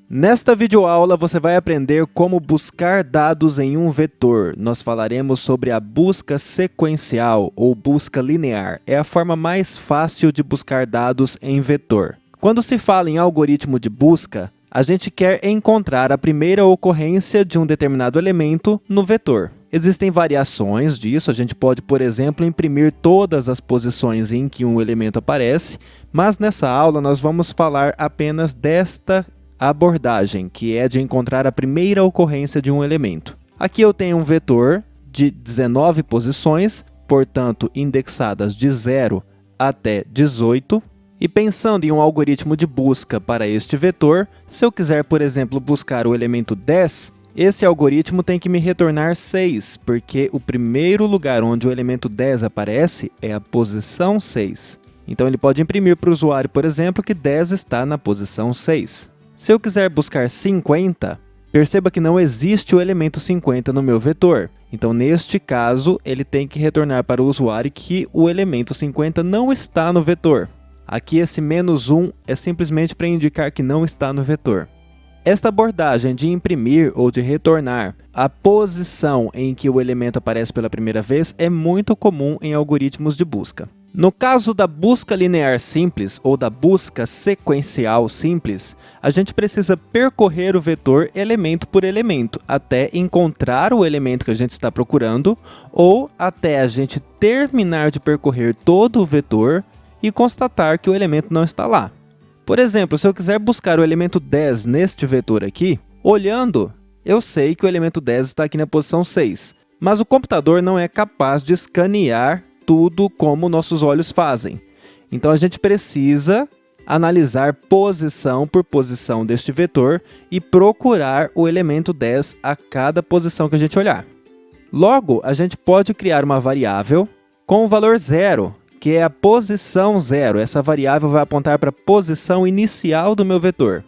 Nesta videoaula você vai aprender como buscar dados em um vetor. Nós falaremos sobre a busca sequencial ou busca linear. É a forma mais fácil de buscar dados em vetor. Quando se fala em algoritmo de busca, a gente quer encontrar a primeira ocorrência de um determinado elemento no vetor. Existem variações disso, a gente pode, por exemplo, imprimir todas as posições em que um elemento aparece, mas nessa aula nós vamos falar apenas desta abordagem, que é de encontrar a primeira ocorrência de um elemento. Aqui eu tenho um vetor de 19 posições, portanto indexadas de 0 até 18. E pensando em um algoritmo de busca para este vetor, se eu quiser, por exemplo, buscar o elemento 10, esse algoritmo tem que me retornar 6, porque o primeiro lugar onde o elemento 10 aparece é a posição 6. Então ele pode imprimir para o usuário, por exemplo, que 10 está na posição 6. Se eu quiser buscar 50, perceba que não existe o elemento 50 no meu vetor. Então, neste caso, ele tem que retornar para o usuário que o elemento 50 não está no vetor. Aqui, esse -1 é simplesmente para indicar que não está no vetor. Esta abordagem de imprimir ou de retornar a posição em que o elemento aparece pela primeira vez é muito comum em algoritmos de busca. No caso da busca linear simples ou da busca sequencial simples, a gente precisa percorrer o vetor elemento por elemento até encontrar o elemento que a gente está procurando ou até a gente terminar de percorrer todo o vetor e constatar que o elemento não está lá. Por exemplo, se eu quiser buscar o elemento 10 neste vetor aqui, olhando, eu sei que o elemento 10 está aqui na posição 6, mas o computador não é capaz de escanear tudo como nossos olhos fazem. Então, a gente precisa analisar posição por posição deste vetor e procurar o elemento 10 a cada posição que a gente olhar. Logo, a gente pode criar uma variável com o valor 0, que é a posição 0. Essa variável vai apontar para a posição inicial do meu vetor.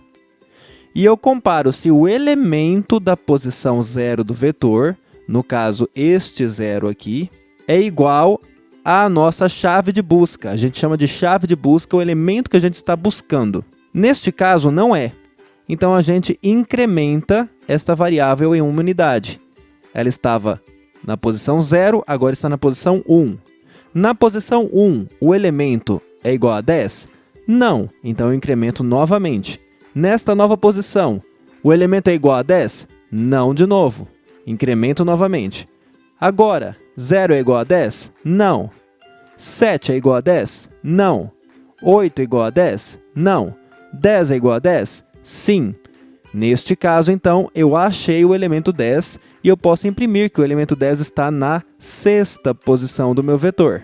E eu comparo se o elemento da posição 0 do vetor, no caso este 0 aqui, é igual a nossa chave de busca. A gente chama de chave de busca o elemento que a gente está buscando. Neste caso, não é. Então, a gente incrementa esta variável em uma unidade. Ela estava na posição 0, agora está na posição 1. Na posição 1, o elemento é igual a 10? Não. Então, eu incremento novamente. Nesta nova posição, o elemento é igual a 10? Não de novo. Incremento novamente. Agora, 0 é igual a 10? Não. 7 é igual a 10? Não. 8 é igual a 10? Não. 10 é igual a 10? Sim. Neste caso, então, eu achei o elemento 10 e eu posso imprimir que o elemento 10 está na sexta posição do meu vetor.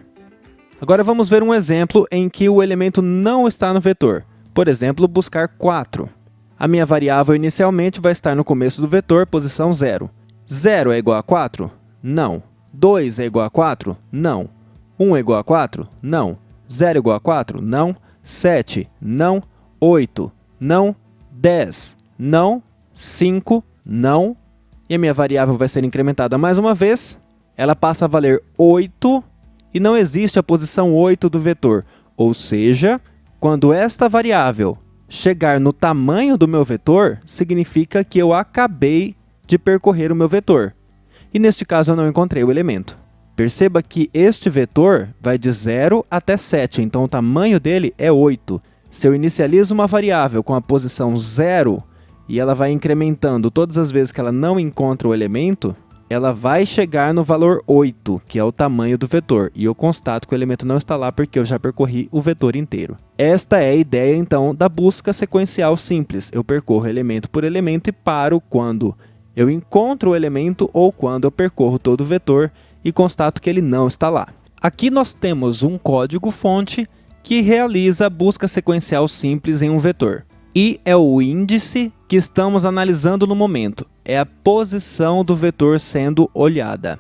Agora vamos ver um exemplo em que o elemento não está no vetor. Por exemplo, buscar 4. A minha variável inicialmente vai estar no começo do vetor, posição 0. 0 é igual a 4? Não. 2 é igual a 4? Não. 1 é igual a 4? Não. 0 é igual a 4? Não. 7? Não. 8? Não. 10? Não. 5? Não. E a minha variável vai ser incrementada mais uma vez. Ela passa a valer 8 e não existe a posição 8 do vetor. Ou seja, quando esta variável chegar no tamanho do meu vetor, significa que eu acabei de percorrer o meu vetor. E neste caso eu não encontrei o elemento. Perceba que este vetor vai de 0 até 7, então o tamanho dele é 8. Se eu inicializo uma variável com a posição 0 e ela vai incrementando todas as vezes que ela não encontra o elemento, ela vai chegar no valor 8, que é o tamanho do vetor. E eu constato que o elemento não está lá porque eu já percorri o vetor inteiro. Esta é a ideia, então, da busca sequencial simples. Eu percorro elemento por elemento e paro quando eu encontro o elemento ou quando eu percorro todo o vetor e constato que ele não está lá. Aqui nós temos um código-fonte que realiza a busca sequencial simples em um vetor. E é o índice que estamos analisando no momento. É a posição do vetor sendo olhada.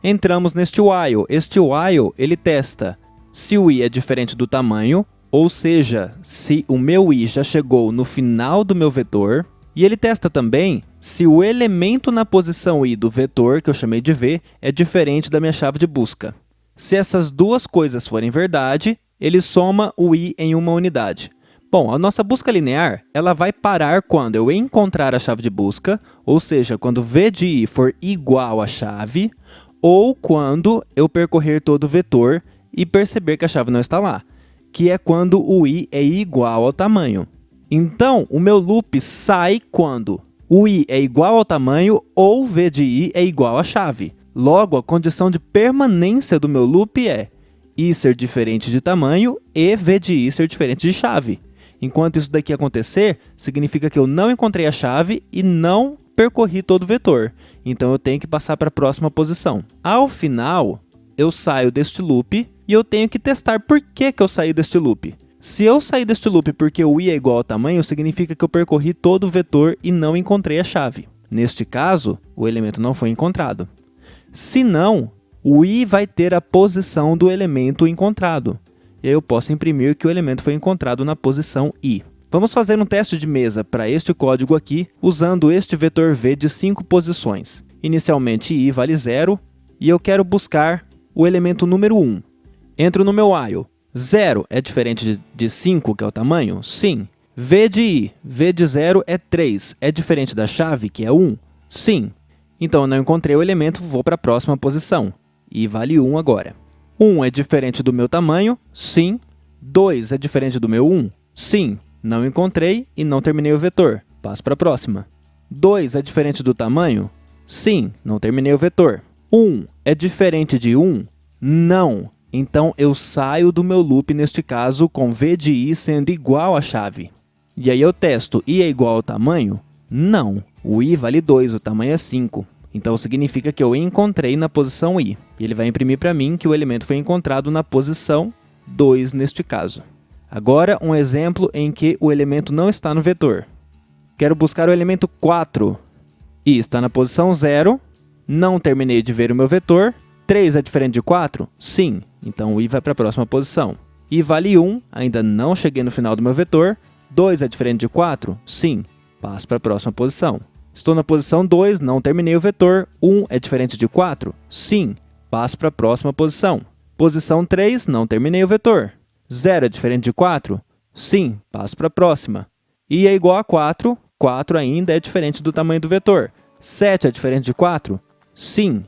Entramos neste while. Este while, ele testa se o i é diferente do tamanho, ou seja, se o meu i já chegou no final do meu vetor. E ele testa também se o elemento na posição i do vetor, que eu chamei de v, é diferente da minha chave de busca. Se essas duas coisas forem verdade, ele soma o i em uma unidade. Bom, a nossa busca linear, ela vai parar quando eu encontrar a chave de busca, ou seja, quando v de i for igual à chave, ou quando eu percorrer todo o vetor e perceber que a chave não está lá, que é quando o i é igual ao tamanho. Então, o meu loop sai quando o i é igual ao tamanho ou v de i é igual à chave. Logo, a condição de permanência do meu loop é i ser diferente de tamanho e v de i ser diferente de chave. Enquanto isso daqui acontecer, significa que eu não encontrei a chave e não percorri todo o vetor. Então, eu tenho que passar para a próxima posição. Ao final, eu saio deste loop e eu tenho que testar por que eu saí deste loop. Se eu sair deste loop porque o i é igual ao tamanho, significa que eu percorri todo o vetor e não encontrei a chave. Neste caso, o elemento não foi encontrado. Se não, o i vai ter a posição do elemento encontrado. E aí eu posso imprimir que o elemento foi encontrado na posição i. Vamos fazer um teste de mesa para este código aqui, usando este vetor v de 5 posições. Inicialmente i vale 0 e eu quero buscar o elemento número 1. Entro no meu while. 0 é diferente de 5, que é o tamanho? Sim. V de i, v de 0 é 3. É diferente da chave, que é 1? Sim. Então, eu não encontrei o elemento, vou para a próxima posição. I vale 1 agora. 1 é diferente do meu tamanho? Sim. 2 é diferente do meu 1? Sim. Não encontrei e não terminei o vetor. Passo para a próxima. 2 é diferente do tamanho? Sim. Não terminei o vetor. 1 é diferente de 1? Não. Então, eu saio do meu loop, neste caso, com v de i sendo igual à chave. E aí eu testo, i é igual ao tamanho? Não. O i vale 2, o tamanho é 5. Então, significa que eu encontrei na posição i. E ele vai imprimir para mim que o elemento foi encontrado na posição 2, neste caso. Agora, um exemplo em que o elemento não está no vetor. Quero buscar o elemento 4. I está na posição 0. Não terminei de ver o meu vetor. 3 é diferente de 4? Sim. Então, o i vai para a próxima posição. I vale 1. Ainda não cheguei no final do meu vetor. 2 é diferente de 4? Sim. Passo para a próxima posição. Estou na posição 2, não terminei o vetor. 1 é diferente de 4? Sim. Passo para a próxima posição. Posição 3, não terminei o vetor. 0 é diferente de 4? Sim. Passo para a próxima. I é igual a 4. 4 ainda é diferente do tamanho do vetor. 7 é diferente de 4? Sim.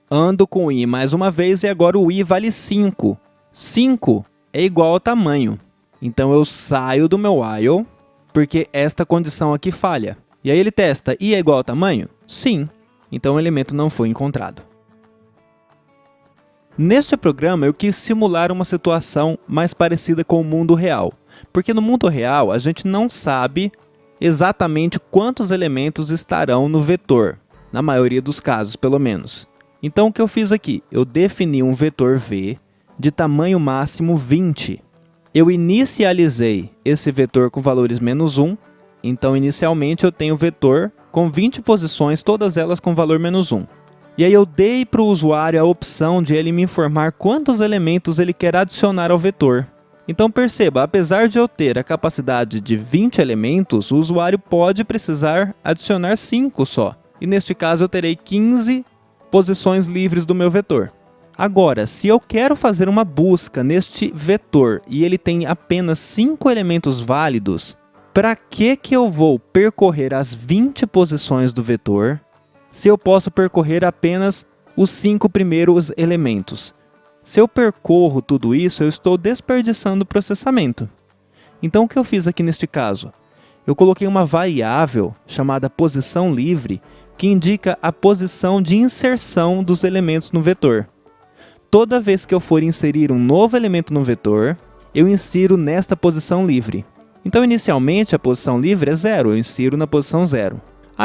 Ando com i mais uma vez e agora o i vale 5. 5 é igual ao tamanho. Então, eu saio do meu while, porque esta condição aqui falha. E aí ele testa, i é igual ao tamanho? Sim. Então, o elemento não foi encontrado. Neste programa, eu quis simular uma situação mais parecida com o mundo real. Porque no mundo real, a gente não sabe exatamente quantos elementos estarão no vetor. Na maioria dos casos, pelo menos. Então, o que eu fiz aqui? Eu defini um vetor v de tamanho máximo 20. Eu inicializei esse vetor com valores menos 1. Então, inicialmente, eu tenho o vetor com 20 posições, todas elas com valor menos 1. E aí, eu dei para o usuário a opção de ele me informar quantos elementos ele quer adicionar ao vetor. Então, perceba, apesar de eu ter a capacidade de 20 elementos, o usuário pode precisar adicionar 5 só. E neste caso, eu terei 15 posições livres do meu vetor. Agora, se eu quero fazer uma busca neste vetor e ele tem apenas 5 elementos válidos, para que eu vou percorrer as 20 posições do vetor se eu posso percorrer apenas os 5 primeiros elementos? Se eu percorro tudo isso, eu estou desperdiçando o processamento. Então, o que eu fiz aqui neste caso? Eu coloquei uma variável chamada posição livre que indica a posição de inserção dos elementos no vetor. Toda vez que eu for inserir um novo elemento no vetor, eu insiro nesta posição livre. Então, inicialmente, a posição livre é 0, eu insiro na posição 0.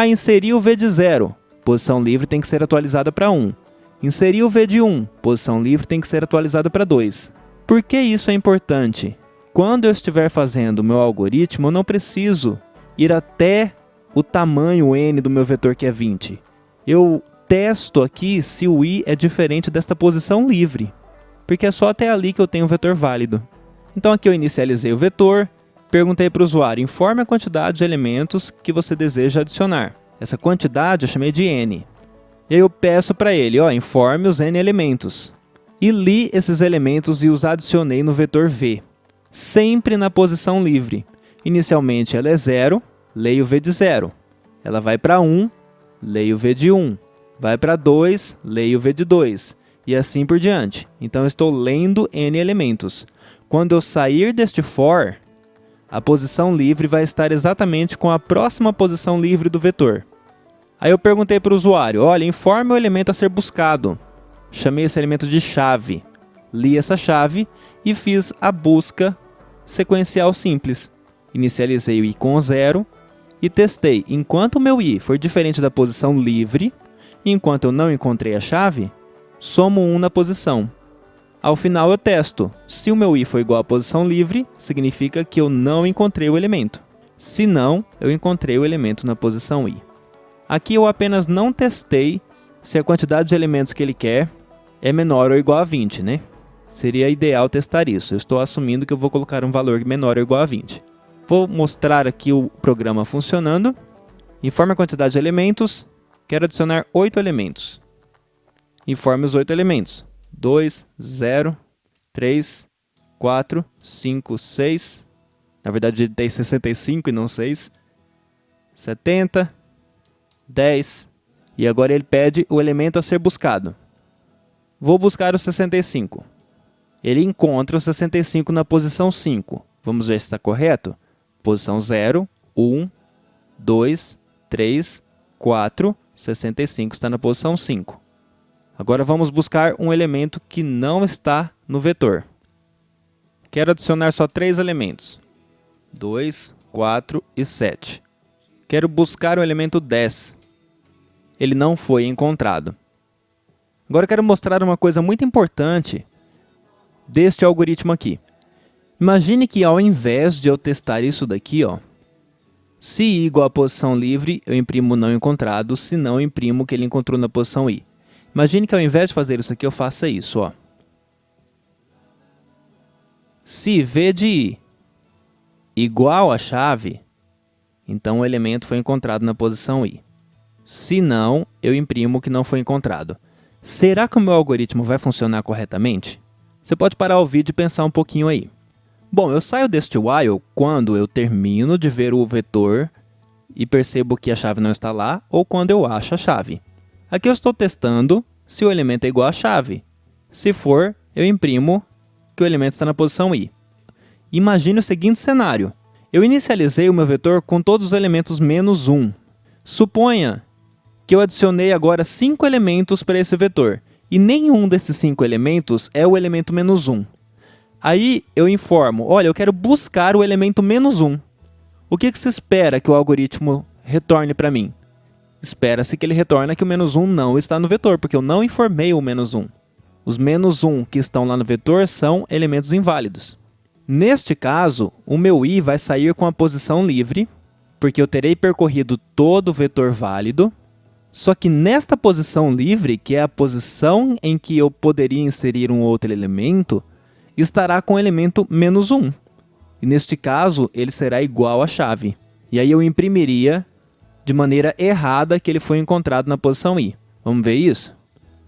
Inseri o v de 0, posição livre tem que ser atualizada para 1. Inseri o v de 1, posição livre tem que ser atualizada para 2. Por que isso é importante? Quando eu estiver fazendo o meu algoritmo, eu não preciso ir até o tamanho n do meu vetor, que é 20. Eu testo aqui se o i é diferente desta posição livre, porque é só até ali que eu tenho o vetor válido. Então, aqui eu inicializei o vetor, perguntei para o usuário, informe a quantidade de elementos que você deseja adicionar. Essa quantidade eu chamei de n. E aí eu peço para ele, informe os n elementos. E li esses elementos e os adicionei no vetor v, sempre na posição livre. Inicialmente ela é 0, leio V de 0. Ela vai para 1, leio V de 1. Vai para 2, leio V de 2. E assim por diante. Então eu estou lendo N elementos. Quando eu sair deste for, a posição livre vai estar exatamente com a próxima posição livre do vetor. Aí eu perguntei para o usuário, olha, informe o elemento a ser buscado. Chamei esse elemento de chave. Li essa chave e fiz a busca sequencial simples. Inicializei o i com 0 e testei. Enquanto o meu i for diferente da posição livre, e enquanto eu não encontrei a chave, somo 1 na posição. Ao final eu testo. Se o meu i for igual à posição livre, significa que eu não encontrei o elemento. Se não, eu encontrei o elemento na posição i. Aqui eu apenas não testei se a quantidade de elementos que ele quer é menor ou igual a 20, né? Seria ideal testar isso. Eu estou assumindo que eu vou colocar um valor menor ou igual a 20. Vou mostrar aqui o programa funcionando. Informe a quantidade de elementos. Quero adicionar 8 elementos. Informe os 8 elementos. 2, 0, 3, 4, 5, 6. Na verdade, tem 65 e não 6. 70, 10. E agora ele pede o elemento a ser buscado. Vou buscar o 65. Ele encontra o 65 na posição 5. Vamos ver se está correto? Posição 0, 1, 2, 3, 4, 65 está na posição 5. Agora vamos buscar um elemento que não está no vetor. Quero adicionar só 3 elementos. 2, 4 e 7. Quero buscar o elemento 10. Ele não foi encontrado. Agora eu quero mostrar uma coisa muito importante deste algoritmo aqui. Imagine que ao invés de eu testar isso daqui, ó, se i igual a posição livre, eu imprimo não encontrado, se não, eu imprimo que ele encontrou na posição i. Imagine que ao invés de fazer isso aqui, eu faça isso, ó. Se V de i igual a chave, então o elemento foi encontrado na posição i. Se não, eu imprimo que não foi encontrado. Será que o meu algoritmo vai funcionar corretamente? Você pode parar o vídeo e pensar um pouquinho aí. Bom, eu saio deste while quando eu termino de ver o vetor e percebo que a chave não está lá, ou quando eu acho a chave. Aqui eu estou testando se o elemento é igual à chave. Se for, eu imprimo que o elemento está na posição i. Imagine o seguinte cenário. Eu inicializei o meu vetor com todos os elementos menos 1. Suponha que eu adicionei agora 5 elementos para esse vetor, e nenhum desses 5 elementos é o elemento menos 1. Aí eu informo, olha, eu quero buscar o elemento menos 1. O que se espera que o algoritmo retorne para mim? Espera-se que ele retorne que o menos 1 não está no vetor, porque eu não informei o menos 1. Os menos 1 que estão lá no vetor são elementos inválidos. Neste caso, o meu i vai sair com a posição livre, porque eu terei percorrido todo o vetor válido. Só que nesta posição livre, que é a posição em que eu poderia inserir um outro elemento, estará com o elemento menos 1. E neste caso, ele será igual à chave. E aí eu imprimiria de maneira errada que ele foi encontrado na posição i. Vamos ver isso?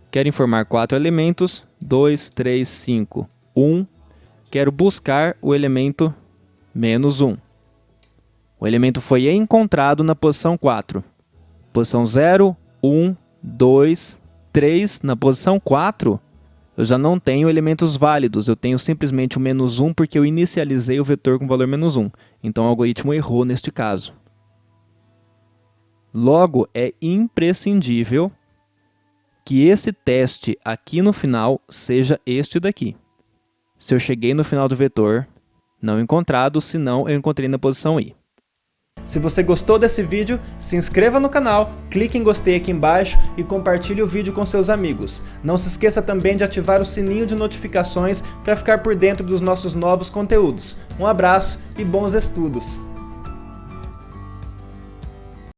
Quero informar 4 elementos, 2, 3, 5, 1. Quero buscar o elemento menos 1. O elemento foi encontrado na posição 4. Posição 0, 1, 2, 3. Na posição 4, eu já não tenho elementos válidos. Eu tenho simplesmente o menos 1 porque eu inicializei o vetor com valor menos 1. Então o algoritmo errou neste caso. Logo, é imprescindível que esse teste aqui no final seja este daqui. Se eu cheguei no final do vetor, não encontrado, senão eu encontrei na posição i. Se você gostou desse vídeo, se inscreva no canal, clique em gostei aqui embaixo e compartilhe o vídeo com seus amigos. Não se esqueça também de ativar o sininho de notificações para ficar por dentro dos nossos novos conteúdos. Um abraço e bons estudos!